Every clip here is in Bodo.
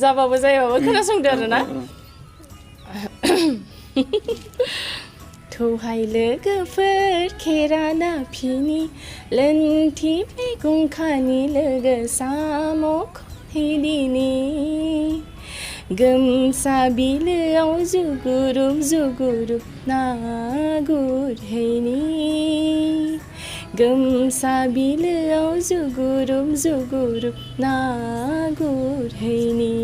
जाबाबो जायाबाबो खोनासंदो आरोना थौहाय लोगोफोर खेराना फिनि लोन्थि मैगं खानि लोगो साम' खहेदिनि गोमसा बिलोआव जुगुरुब ना गुरहैनि गोमसा बिलोआव जुगुरुब ना गुरहैनि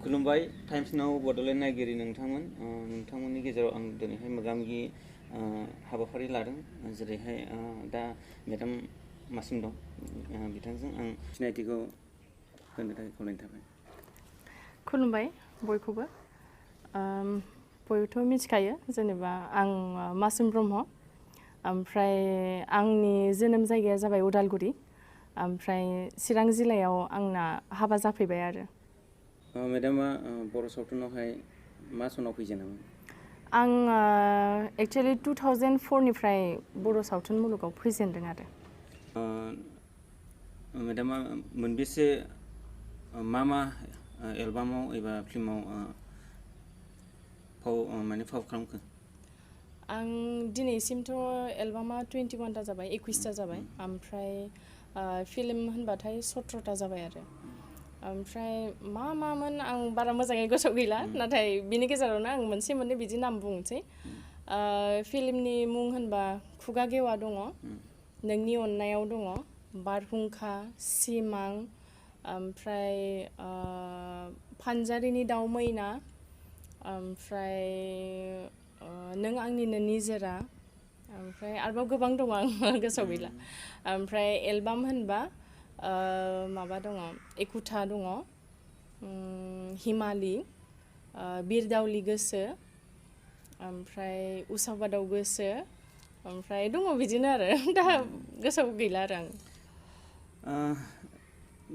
खुलुमबाय टाइम्स नाव बड'लेण्ड नायगिरि नोंथांमोननि गेजेराव आं दिनैहाय मोगा-मोगि हाबाफारि लादों जेरैहाय दा मेडाम मासुम दं बिथांजों आं सिनायथिखौ होनो थाखाय खावलायनाय थाबाय खुलुमबाय बयखौबो बयबोथ' मिथिखायो जेनेबा आं मासुम ब्रह्म ओमफ्राय आंनि जोनोम जायगाया जाबाय उदालगुरि ओमफ्राय चिरां जिल्लायाव आंना हाबा जाफैबाय आरो मेडामा बर' सावथुनावहाय मा सनाव फैजेनामोन आं एक्चुअलि 2004 निफ्राय बर' सावथुन मुलुगाव फैजेनदों आरो मेडामा मोनबेसे मा एलबामाव एबा फिल्माव फाव खालामखो आं दिनैसिमथ' एलबामा 21टा जाबाय 21टा जाबाय ओमफ्राय फिल्म होनबाथाय 17टा जाबाय आरो ओमफ्राय मामोन आं बारा मोजाङै गोसोआव गैला नाथाय बिनि गेजेरावनो आं मोनसे मोननै बिदि नाम बुंनोसै फिल्मनि मुं होनबा खुगा गेवा दङ नोंनि अननायाव दङ बारहुंखा सिमां ओमफ्राय फानजारिनि दाउ मैना ओमफ्राय नों आंनिनो निजोरा ओमफ्राय आरोबाव गोबां दङ आं गोसोआव गैला ओमफ्राय एलबाम होनबा माबा दङ एकुथा दङ हिमालि बिरदावलि गोसो ओमफ्राय उसाव बादाव गोसो ओमफ्राय दङ बिदिनो आरो दा गोसोआव गैला आरो आं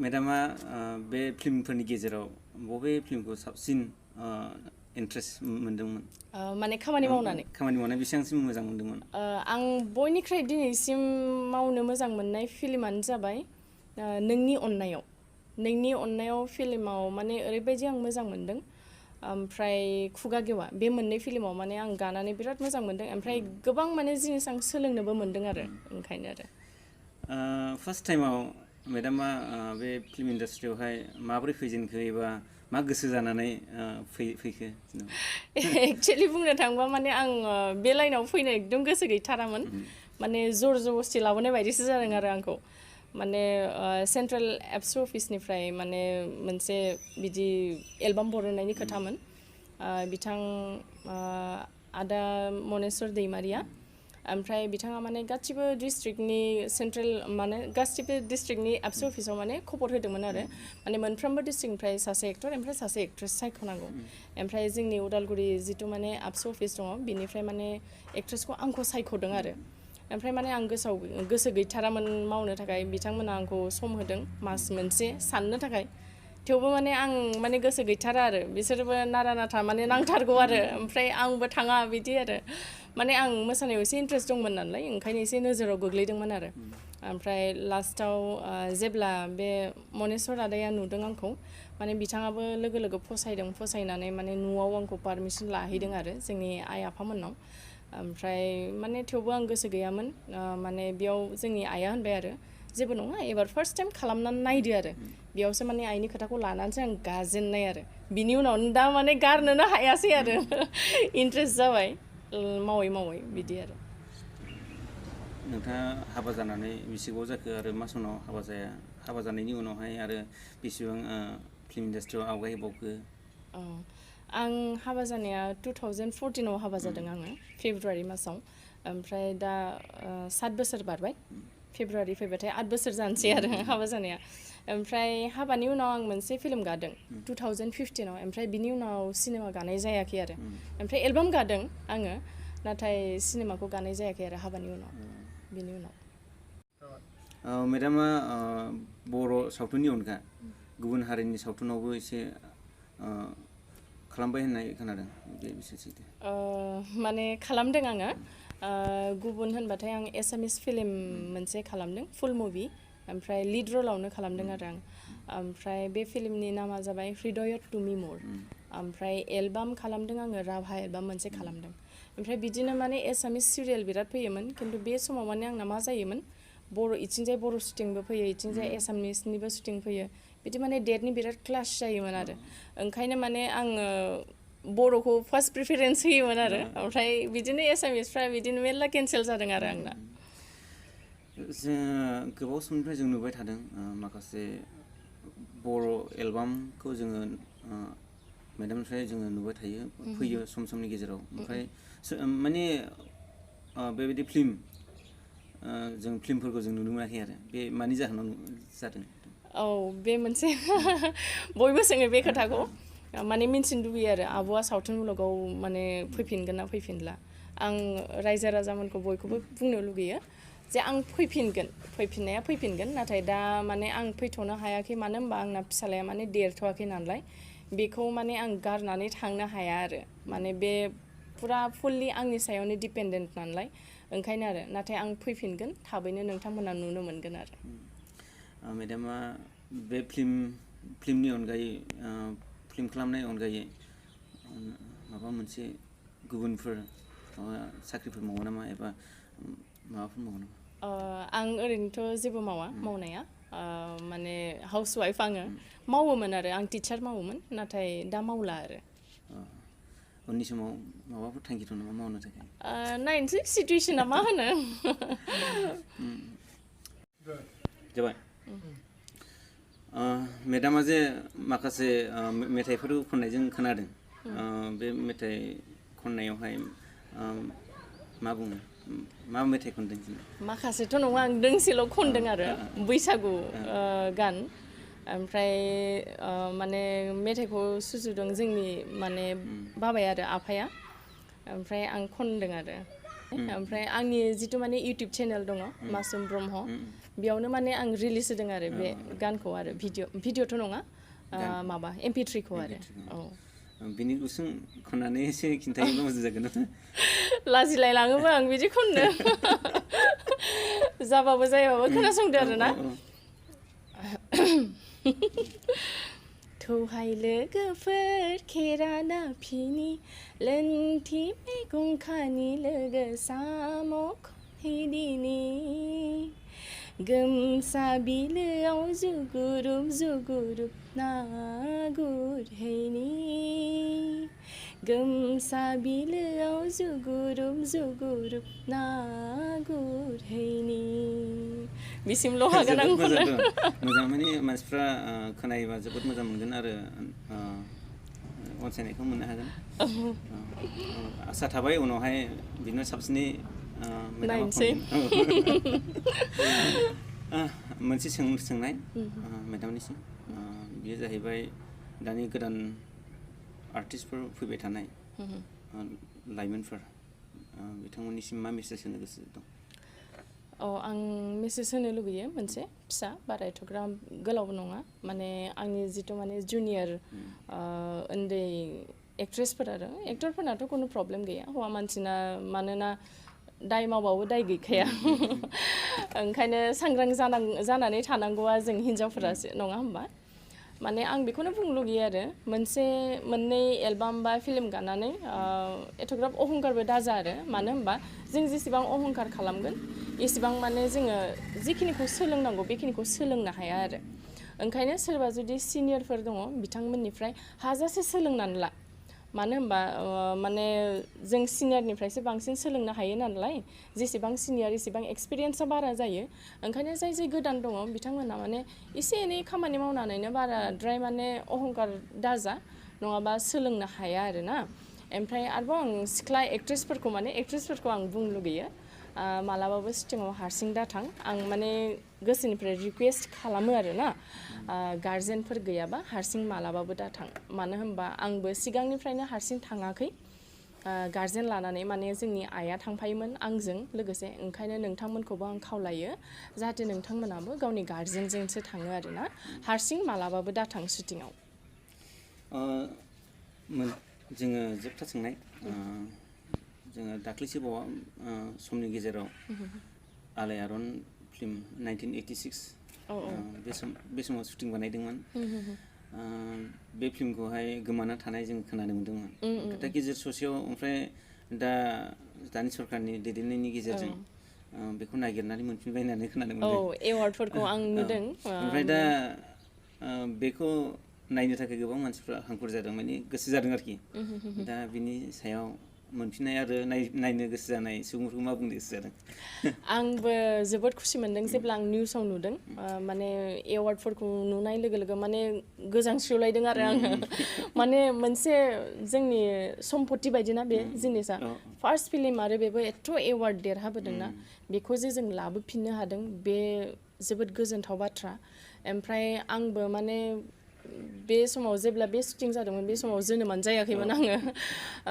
मेडामा बे फिल्मफोरनि गेजेराव बबे फिल्मखौ साबसिन इन्ट्रेस्ट मोन्दोंमोन माने खामानि मावनाय बेसेबांसिम मोजां मोन्दोंमोन आं बयनिख्रुइ दिनैसिम मावनो मोजां मोननाय फिल्मानो जाबाय नोंनि अननायाव फिल्माव माने ओरैबायदि आं मोजां मोन्दों ओमफ्राय खुगा गेवा बे मोननै फिल्माव माने आं गानानै बिराद मोजां मोन्दों ओमफ्राय गोबां माने जिनिस आं सोलोंनोबो मोन्दों आरो ओंखायनो आरो फार्स्ट टाइमाव मेडामा बे फिल्म इन्डास्ट्रियावहाय माबोरै फैजेनखो एबा मा गोसो जानानै फैखो एक्चुअलि बुंनो थाङोबा माने आं बे लाइनाव फैनो एकदम गोसो गैथारामोन माने जर जबस्ति लाबोनाय बायदिसो जादों आरो आंखौ माने सेन्ट्रेल एबसु अफिसनिफ्राय माने मोनसे बिदि एलबाम बर'ननायनि खोथामोन बिथां आदा मनेस्वर दैमारिया ओमफ्राय बिथाङा माने गासिबो डिस्ट्रिक्टनि सेन्ट्रेल माने गासिबो डिस्ट्रिक्टनि एबसु अफिसाव माने खबर होदोंमोन आरो माने मोनफ्रोमबो डिस्ट्रिक्टनिफ्राय सासे एक्टर ओमफ्राय सासे एक्ट्रेस सायख'नांगौ ओमफ्राय जोंनि उदालगुरि जिथु माने एबसु अफिस दङ बिनिफ्राय माने एक्ट्रेसखौ आंखौ सायख'दों आरो ओमफ्राय माने आं गोसो गैथारामोन मावनो थाखाय बिथांमोना आंखौ सम होदों मास मोनसे साननो थाखाय थेवबो माने आं माने गोसो गैथारा आरो बिसोरबो नारा नाथा माने नांथारगौ आरो ओमफ्राय आंबो थाङा बिदि आरो माने आं मोसानायाव एसे इन्ट्रेस्ट दंमोन नालाय ओंखायनो एसे नोजोराव गोग्लैदोंमोन आरो ओमफ्राय लास्टाव जेब्ला बे मनेस्वर आदाया नुदों आंखौ माने बिथाङाबो लोगो लोगो फसायनानै माने न'आव आंखौ पारमिसन लाहैदों आरो जोंनि आइ आफामोननाव ओमफ्राय माने थेवबो आं गोसो गैयामोन माने बेयाव जोंनि आइया होनबाय आरो जेबो नङा एबार फार्स्ट टाइम खालामनानै नायदो आरो बेयावसो माने आइनि खोथाखौ लानानैसो आं गाजेननाय आरो बिनि उनावनो दा माने गारनोनो हायासै आरो इन्ट्रेस्ट जाबाय मावै बिदि आरो नोंथाङा हाबा जानानै बेसे गोबाव जाखो आरो मा समाव हाबा जानायनि उनावहाय आरो बेसेबां फिल्म इन्डास्ट्रियाव आवगायबावखो आं हाबा जानाया 2014आव हाबा जादों आङो फेब्रुवारि मासाव ओमफ्राय दा 7 बोसोर बारबाय फेब्रुवारि फैबाथाय 8 बोसोर जानोसै आरो हाबा जानाया ओमफ्राय हाबानि उनाव आं मोनसे फिल्म गादों 2015आव ओमफ्राय बिनि उनाव सिनेमा गानाय जायाखै आरो ओमफ्राय एलबाम गादों आङो नाथाय सिनेमाखौ गानाय जायाखै आरो हाबानि उनाव बिनि उनाव मेडामा बर' सावथुननि अनगा गुबुन हारिनि सावथुनावबो एसे खालामबाय होननाय खोनादों बे बेसे सैथो माने खालामदों आङो गुबुन होनबाथाय आं एसामिस फिल्म मोनसे खालामदों फुल मुभि ओमफ्राय लिड रलावनो खालामदों आरो आं ओमफ्राय बे फिल्मनि नामा जाबाय हृदय तुमी मोर ओमफ्राय एलबाम खालामदों आङो राभा एलबाम मोनसे खालामदों ओमफ्राय बिदिनो माने एसामिस सिरियाल बिराद फैयोमोन खिन्थु बे समाव माने आंना मा जायोमोन इथिंजाय बर' शुटिंबो फैयो इथिंजाय एसामिसनिबो शुटिं फैयो बिदि माने डेटनि बिराद क्लास जायोमोन आरो ओंखायनो माने आङो बर'खौ फार्स्ट प्रिफारेन्स होयोमोन आरो ओमफ्राय बिदिनो एसामिसफ्रा बिदिनो मेरला केन्सेल जादों आरो आंना जों गोबाव समनिफ्राय जों नुबाय थादों माखासे बर' एलबामखौ जोङो मेदामनिफ्राय जोङो नुबाय थायो फैयो सम समनि गेजेराव ओमफ्राय माने बेबायदि जों फिल्मफोरखौ जों नुनो मोनाखै आरो बे मानि जाहोनाव जादों औ बे मोनसे बयबो सोङो बे खोथाखौ माने मिन्थिनो लुबैयो आरो आब'आ सावथुन मुलुगाव माने फैफिनगोन ना फैफिनला आं रायजो राजामोनखौ बयखौबो बुंनो लुगैयो जे आं फैफिननाया फैफिनगोन नाथाय दा माने आं फैथ'नो हायाखै मानो होनबा आंना फिसालाया माने देरथ'वाखै नालाय बेखौ माने आं गारनानै थांनो हाया आरो माने बे फुरा फुल्लि आंनि सायावनो डिपेन्डेन्ट नालाय ओंखायनो आरो नाथाय आं फैफिनगोन थाबैनो नोंथांमोना नुनो मोनगोन आरो मेदामा बे फिल्मनि अनगायै फिल्म खालामनाय अनगायै माबा मोनसे गुबुनफोर साख्रिफोर मावो नामा एबा माबाफोर मावो नामा आं ओरैनोथ' जेबो मावा मावनाया माने हाउस वाइफ आङो मावोमोन आरो आं टिचार मावोमोन नाथाय दा मावला आरो उननि समाव माबाफोर थांखि दं नामा मावनो थाखाय नायनोसै सिटुवेसना मा होनो जाबाय मेदामा जे माखासे मेथाइफोर खननायजों खोनादों बे मेथाइ खननायावहाय मा बुङो मा मेथाइ खनदों माखासेथ' नङा आं दोंसेल' खनदों आरो बैसागु गान ओमफ्राय माने मेथाइखौ सुजुदों जोंनि माने बाबाया आरो आफाया ओमफ्राय आं खनदों आरो ओमफ्राय आंनि जिथु माने इउटुब चेनेल दङ मासुम ब्रह्म बेयावनो माने आं रिलिज होदों आरो बे गानखौ आरो भिडिअ'थ' नङा माबा MP3खौ आरो औ बिनि गुसुं खननानै एसे खिन्थायोबा मोजां जागोन लाजिलाय लाङोबो आं बिदि खननो जाबाबो जायाबाबो खोनासंदो आरोना थौहाय लोगोफोर खेराना फिनि लोन्थि मैगं खानि लोगो साम' खनहैदिनि गोमसा बिलोआव जुगुरुब ना गुरहैनि गोमसा बिलोआव जुगुरुब ना गुरहैनि बिसिमल' हागोन आं मोजां माने मानसिफ्रा खोनायोबा जोबोद मोजां मोनगोन आरो अनसायनायखौ मोननो हागोन आसा थाबाय उनावहाय बिदिनो साबसिनै नायनोसै मोनसे सोंनाय मेदामनिसिम बेयो जाहैबाय दानि गोदान आर्टिस्टफोर फैबाय थानाय लाइमोनफोर बिथांमोननिसिम मा मेसेज होनो गोसो दं आं मेसेज होनो लुबैयो मोनसे फिसा बारा एथ'ग्राम गोलाव नङा माने आंनि जिथु माने जुनियर उन्दै एक्ट्रेसफोर आरो एक्टरफोरनाथ' खुनु प्रब्लेम गैया हौवा मानसिना मानोना दाय मावबाबो दाय गैखाया ओंखायनो सांग्रां जानानै थानांगौआ जों हिन्जावफोरासो नङा होमबा माने आं बेखौनो बुंनो लुगैयो आरो मोननै एलबाम बा फिल्म गानानै एथ'ग्राब अहंकारबो दाजा आरो मानो होमबा जों जेसेबां अहंकार खालामगोन एसेबां माने जोङो जिखिनिखौ सोलोंनांगौ बेखिनिखौ सोलोंनो हाया आरो ओंखायनो सोरबा जुदि सिनियरफोर दङ बिथांमोननिफ्राय हाजासे सोलोंनानै ला मानो होमबा माने जों सिनियरनिफ्रायसो बांसिन सोलोंनो हायो नालाय जेसेबां सिनियर एसेबां एक्सपिरियेन्सआ बारा जायो ओंखायनो जाय गोदान दङ बिथांमोना माने एसे एनै खामानि मावनानैनो बाराद्राय माने अहंकार दाजा नङाबा सोलोंनो हाया आरोना ओमफ्राय आरोबाव आं सिख्ला एक्ट्रेसफोरखौ आं बुंनो लुगैयो मालाबाबो सिटिङाव हारसिं दाथां आं माने गोसोनिफ्राय रिकुवेस्ट खालामो आरोना गार्जेनफोर गैयाबा हारसिं मालाबाबो दाथां मानो होनबा आंबो सिगांनिफ्रायनो हारसिं थाङाखै गार्जेन लानानै माने जोंनि आइया थांफायोमोन आंजों लोगोसे ओंखायनो नोंथांमोनखौबो आं खावलायो जाहाथे नोंथांमोनाबो गावनि गार्जेनजोंसो थाङो आरोना हारसिं मालाबाबो दाथां शुटिङाव जोङो जोबथा सोंनाय जोङो दाख्लैसो बावा समनि गेजेराव आलायारन फिल्म 1986 बे समाव शुटिं बानायदोंमोन। बे फिल्मखौहाय गोमाना थानाय जों खोनानो मोन्दोंमोन। दा गेजेर ससेयाव ओमफ्राय दानि सरकारनि दैदेननायनि गेजेरजों बेखौ नागिरनानै मोनफिनबाय होननानै खोनानो मोन्दों। एवार्डफोरखौ आं नुदों। ओमफ्राय दा बेखौ नायनो थाखाय गोबां मानसिफ्रा हांखुर जादों, माने गोसो जादों आरोखि। दा बिनि सायाव मोनफिननाय आरो नायनो गोसो जानाय सुबुंफोरखौ मा बुंनो गोसो जादों? आंबो जोबोद खुसि मोनदों जेब्ला आं निउसाव नुदों। माने एवार्डफोरखौ नुनाय लोगो लोगो माने गोजांस्रिवलायदों आरो आङो। माने मोनसे जोंनि सम्पति बायदिना बे जिनिसा। फार्स्ट फिल्म आरो बेबो एथ' एवार्ड देरहाबोदोंना, बेखौ जे जों लाबोफिननो हादों बे जोबोद गोजोनथाव बाथ्रा। ओमफ्राय आंबो माने बे समाव जेब्ला बे शुटिं जादोंमोन बे समाव जोनोमानो जायाखैमोन आङो।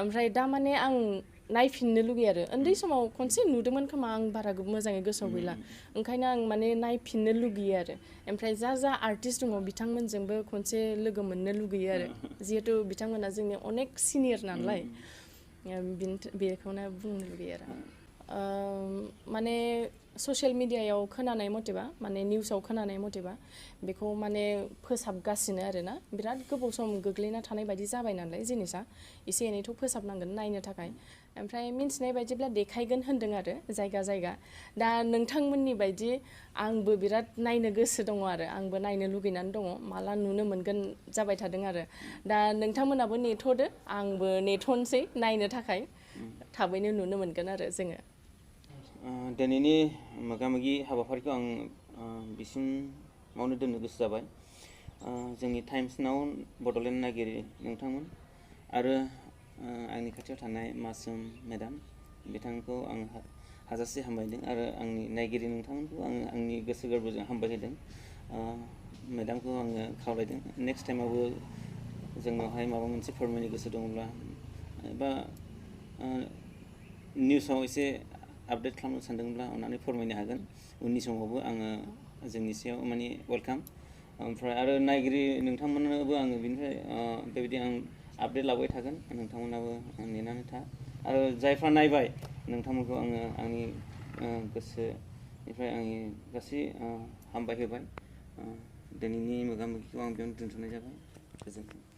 ओमफ्राय दा माने आं नायफिननो लुगैयो आरो। उन्दै समाव खनसे नुदोंमोन खोमा, आं बारा मोजाङै गोसोआव गैला। ओंखायनो आं माने नायफिननो लुगैयो आरो। ओमफ्राय जा आर्टिस्ट दङ बिथांमोनजोंबो खनसे लोगो मोननो लुगैयो आरो। जिहेथु बिथांमोना जोंनि अनेक सिनियर नालाय, बेखौनो बुंनो लुगैयो आरो। माने ससियेल मिडियायाव खोनानाय मथेबा, माने निउसाव खोनानाय मथेबा बेखौ माने फोसाबगासिनो आरोना। बिराद गोबाव सम गोग्लैना थानाय बायदि जाबाय नालाय जिनिसा, एसे एनैथ' फोसाबनांगोन नायनो थाखाय। ओमफ्राय मिन्थिनाय बायदिब्ला देखायगोन होन्दों आरो जायगा। दा नोंथांमोननि बायदि आंबो बिराद नायनो गोसो दङ आरो। आंबो नायनो लुगैनानै दङ, माला नुनो मोनगोन जाबाय थादों आरो। दा नोंथांमोनाबो नेथ'दो, आंबो नेथ'नोसै नायनो थाखाय। थाबैनो नुनो मोनगोन आरो जोङो। दिनैनि मोगा-मोगि हाबाफारिखौ आं बिसिमावनो दोननो गोसो जाबाय। जोंनि टाइम्स नाव बड'लेण्ड नायगिरि नोंथांमोन आरो आंनि खाथियाव थानाय मासुम मेडाम, बिथांखौ आं हाजासे हामबायदों आरो आंनि नायगिरि नोंथांमोनखौ आङो आंनि गोसो गोरबोजों हामबाय होदों। मेडामखौ आङो खावलायदों नेक्स्ट टाइमावबो जोंनावहाय माबा मोनसे फोरमायनो गोसो दङब्ला एबा निउसाव एसे आपडेट खालामनो सानदोंब्ला अननानै फोरमायनो हागोन। उननि समावबो आङो जोंनि सायाव माने वेलकाम। ओमफ्राय आरो नायगिरि नोंथांमोननोबो आङो बेनिफ्राय बेबायदि आं आपडेट लाबाय थागोन। नोंथांमोनाबो नेनानै था। आरो जायफ्रा नायबाय नोंथांमोनखौ आङो आंनि गोसोनिफ्राय आंनि गासै हामबाय होबाय। दिनैनि मोगा-मोगिखौ आं बेयावनो दोनथ'नाय जाबाय। गोजोन्थों।